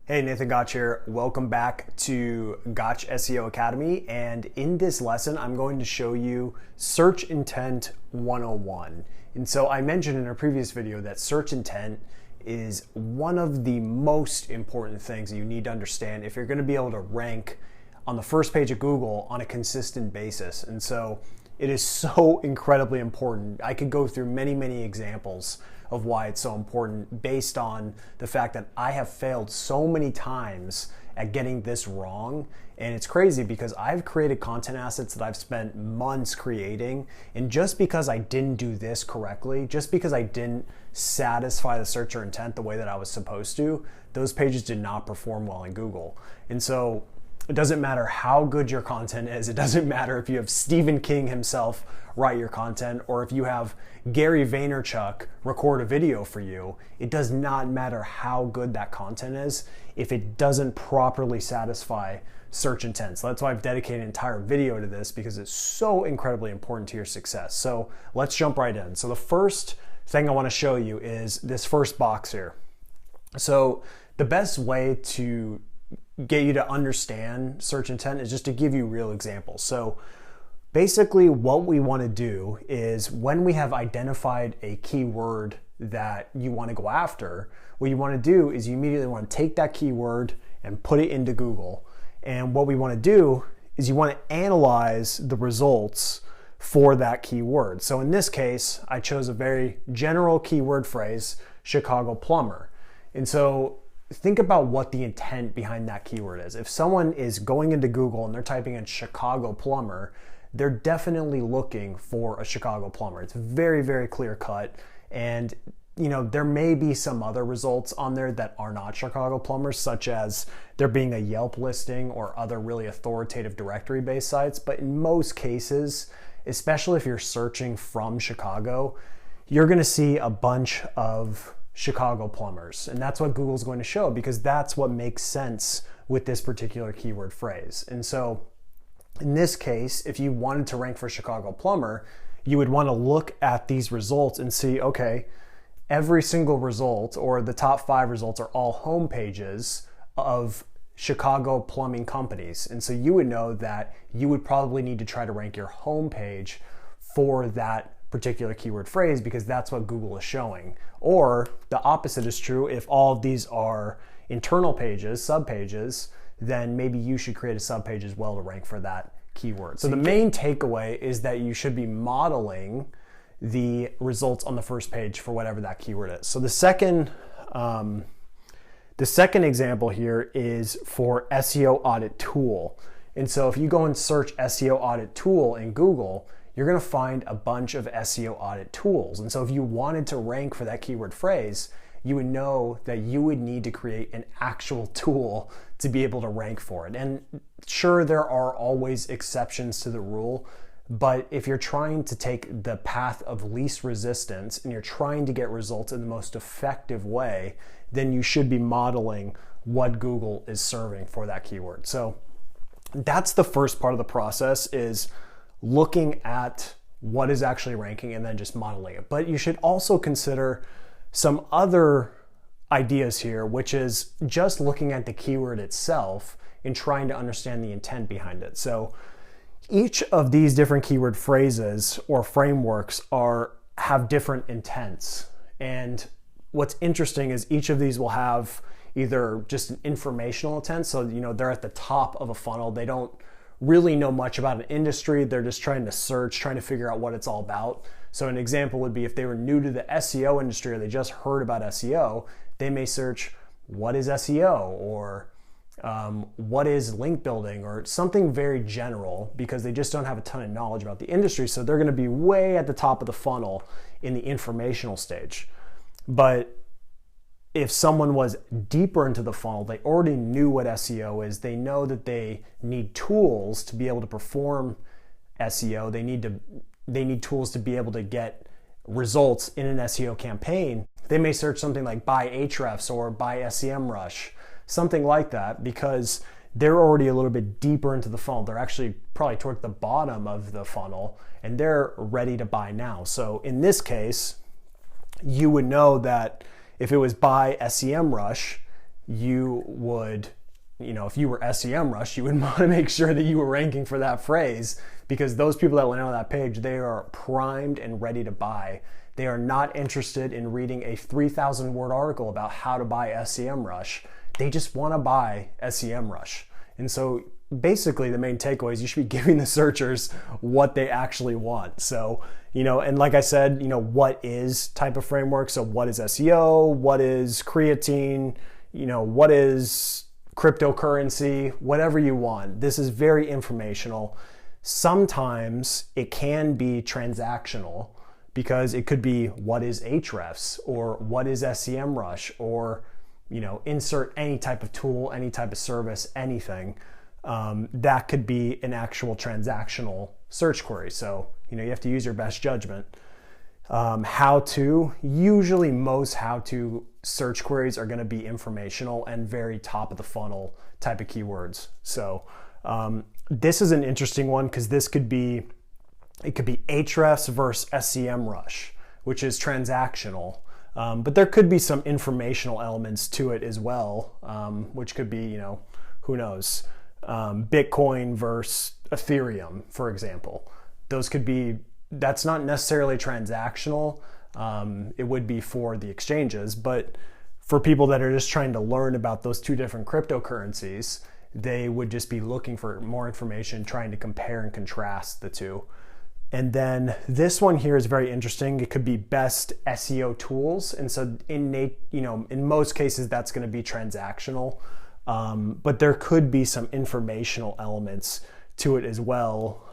Hey, Nathan Gotch here. Welcome back to Gotch SEO Academy. And in this lesson, I'm going to show you Search Intent 101. And so I mentioned in a previous video that search intent is one of the most important things that you need to understand if you're going to be able to rank on the first page of Google on a consistent basis. And so it is so incredibly important. I could go through many examples of why it's so important based on the fact that I have failed so many times at getting this wrong. And it's crazy because I've created content assets that I've spent months creating, and just because I didn't do this correctly, just because I didn't satisfy the searcher intent the way that I was supposed to, those pages did not perform well in Google. And so it doesn't matter how good your content is. It doesn't matter if you have Stephen King himself write your content or if you have Gary Vaynerchuk record a video for you. It does not matter how good that content is if it doesn't properly satisfy search intent. So that's why I've dedicated an entire video to this, because it's so incredibly important to your success. So let's jump right in. So the first thing I want to show you is this first box here. So the best way to get you to understand search intent is just to give you real examples. So basically what we want to do is, when we have identified a keyword that you want to go after, what you want to do is you immediately want to take that keyword and put it into Google. And what we want to do is you want to analyze the results for that keyword. So in this case, I chose a very general keyword phrase, Chicago plumber. And so think about what the intent behind that keyword is. If someone is going into Google and they're typing in Chicago plumber, they're definitely looking for a Chicago plumber. It's very clear cut. And there may be some other results on there that are not Chicago plumbers, such as there being a Yelp listing or other really authoritative directory-based sites. But in most cases, especially if you're searching from Chicago, you're gonna see a bunch of Chicago plumbers. And that's what Google's going to show, because that's what makes sense with this particular keyword phrase. And so in this case, if you wanted to rank for Chicago plumber, you would want to look at these results and see, okay, every single result, or the top 5 results, are all home pages of Chicago plumbing companies. And so you would know that you would probably need to try to rank your home page for that particular keyword phrase, because that's what Google is showing. Or the opposite is true. If all of these are internal pages, sub-pages, then maybe you should create a sub-page as well to rank for that keyword. So the main takeaway is that you should be modeling the results on the first page for whatever that keyword is. So the second example here is for SEO Audit Tool. And so if you go and search SEO Audit Tool in Google, you're going to find a bunch of SEO audit tools. And so if you wanted to rank for that keyword phrase, you would know that you would need to create an actual tool to be able to rank for it. And sure, there are always exceptions to the rule, but if you're trying to take the path of least resistance and you're trying to get results in the most effective way, then you should be modeling what Google is serving for that keyword. So that's the first part of the process, is looking at what is actually ranking and then just modeling it. But you should also consider some other ideas here, which is just looking at the keyword itself and trying to understand the intent behind it. So each of these different keyword phrases or frameworks have different intents. And what's interesting is each of these will have either just an informational intent, so they're at the top of a funnel. They don't really know much about an industry. They're just trying to search, trying to figure out what it's all about. So an example would be if they were new to the SEO industry or they just heard about SEO, they may search, what is SEO? Or what is link building? Or something very general, because they just don't have a ton of knowledge about the industry. So they're going to be way at the top of the funnel in the informational stage. But if someone was deeper into the funnel, they already knew what SEO is. They know that they need tools to be able to perform SEO. They need tools to be able to get results in an SEO campaign. They may search something like buy Ahrefs or buy SEMrush, something like that, because they're already a little bit deeper into the funnel. They're actually probably toward the bottom of the funnel and they're ready to buy now. So in this case, you would know that if it was buy SEMrush, you would, if you were SEMrush, you would want to make sure that you were ranking for that phrase, because those people that land on that page, they are primed and ready to buy. They are not interested in reading a 3,000 word article about how to buy SEMrush. They just want to buy SEMrush. And so basically the main takeaway is you should be giving the searchers what they actually want. So, and like I said, what is type of framework? So what is SEO? What is creatine? What is cryptocurrency? Whatever you want. This is very informational. Sometimes it can be transactional, because it could be what is Ahrefs, or what is SEMrush, or insert any type of tool, any type of service, anything. That could be an actual transactional search query. So you have to use your best judgment. Usually most how-to search queries are going to be informational and very top of the funnel type of keywords. So this is an interesting one, because it could be Ahrefs versus SEMrush, which is transactional. But there could be some informational elements to it as well, which could be, who knows, Bitcoin versus Ethereum, for example. That's not necessarily transactional. It would be for the exchanges, but for people that are just trying to learn about those two different cryptocurrencies, they would just be looking for more information, trying to compare and contrast the two. And then this one here is very interesting. It could be best SEO tools. And so in most cases, that's going to be transactional. But there could be some informational elements to it as well,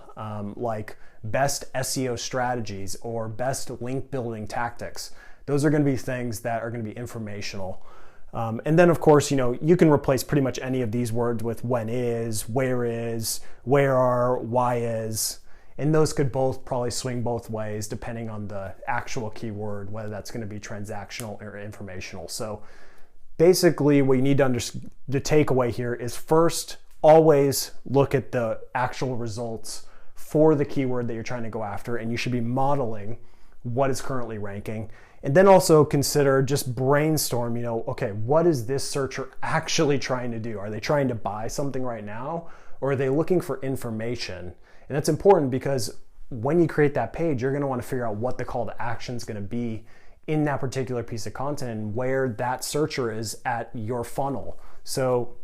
like best SEO strategies or best link building tactics. Those are going to be things that are going to be informational. And then of course, you can replace pretty much any of these words with when is, where are, why is. And those could both probably swing both ways depending on the actual keyword, whether that's going to be transactional or informational. So basically what you need to understand, the takeaway here is, first, always look at the actual results for the keyword that you're trying to go after, and you should be modeling what is currently ranking. And then also consider, just brainstorm, okay, what is this searcher actually trying to do? Are they trying to buy something right now, or are they looking for information? And that's important, because when you create that page, you're going to want to figure out what the call to action is going to be in that particular piece of content and where that searcher is at your funnel. So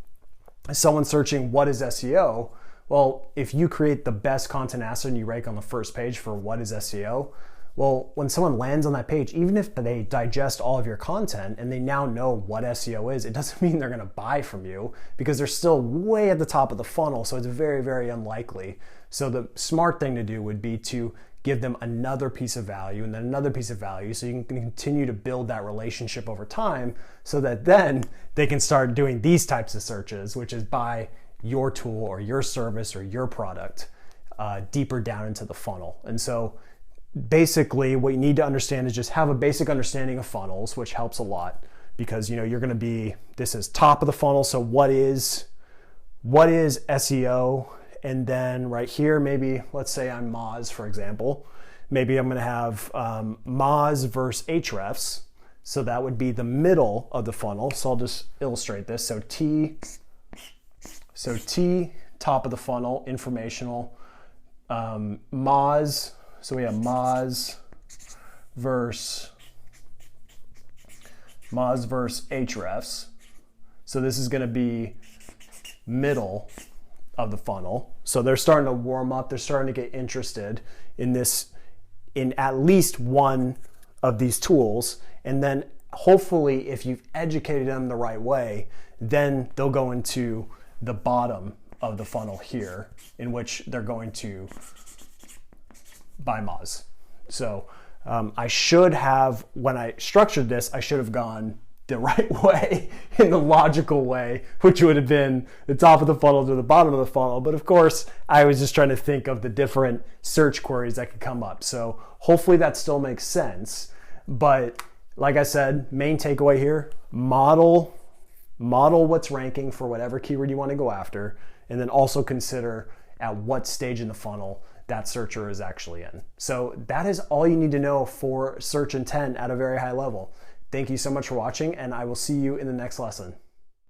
someone searching what is SEO, well, if you create the best content asset and you rank on the first page for what is SEO, well, when someone lands on that page, even if they digest all of your content and they now know what SEO is, it doesn't mean they're going to buy from you, because they're still way at the top of the funnel. So it's very, very unlikely. So the smart thing to do would be to give them another piece of value and then another piece of value, so you can continue to build that relationship over time, so that then they can start doing these types of searches, which is buy your tool or your service or your product deeper down into the funnel. And so basically what you need to understand is just have a basic understanding of funnels, which helps a lot, because you're going to be, this is top of the funnel. So what is SEO? And then right here, maybe let's say I'm Moz, for example. Maybe I'm going to have Moz versus Ahrefs. So that would be the middle of the funnel. So I'll just illustrate this. So T, top of the funnel, informational. Moz, so we have Moz versus Ahrefs. So this is going to be middle of the funnel. So they're starting to warm up. They're starting to get interested in this, in at least one of these tools. And then hopefully, if you've educated them the right way, then they'll go into the bottom of the funnel here, in which they're going to buy Moz. So I should have, when I structured this, I should have gone the right way, in the logical way, which would have been the top of the funnel to the bottom of the funnel. But of course, I was just trying to think of the different search queries that could come up. So hopefully that still makes sense. But like I said, main takeaway here, model what's ranking for whatever keyword you want to go after, and then also consider at what stage in the funnel that searcher is actually in. So that is all you need to know for search intent at a very high level. Thank you so much for watching, and I will see you in the next lesson.